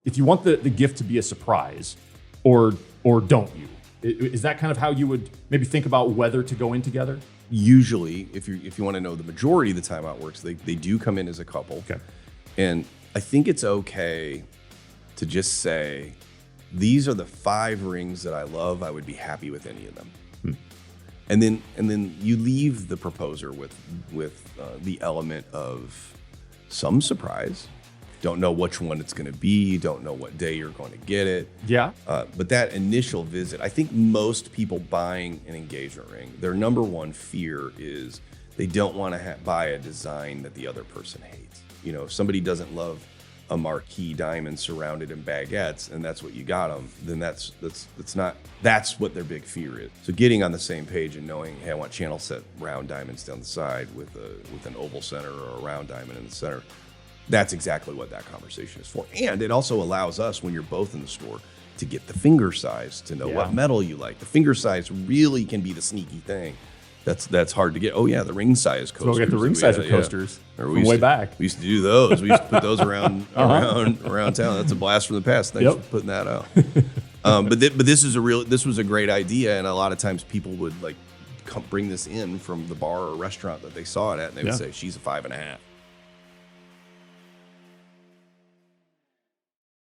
if you want the gift to be a surprise, or don't you? Is that kind of how you would maybe think about whether to go in together? Usually, if you want to know the majority of the time how it works, they do come in as a couple. Okay. And I think it's okay to just say, these are the 5 rings that I love. I would be happy with any of them. And then you leave the proposer with the element of some surprise. Don't know which one it's going to be. Don't know what day you're going to get it. Yeah. But that initial visit, I think most people buying an engagement ring, their number one fear is they don't want to buy a design that the other person hates. You know, if somebody doesn't love a marquee diamond surrounded in baguettes and that's what you got them, then that's what their big fear is. So getting on the same page and knowing, hey, I want channel set round diamonds down the side with an oval center or a round diamond in the center. That's exactly what that conversation is for. And it also allows us, when you're both in the store, to get the finger size, to know what metal you like. The finger size really can be the sneaky thing. That's hard to get. Oh yeah, the ring size coasters. So we'll get the ring size of coasters from way back. We used to do those. We used to put those around town. That's a blast from the past. Thanks for putting that out. But this was a great idea, and a lot of times people would bring this in from the bar or restaurant that they saw it at, and they would say, she's a 5.5.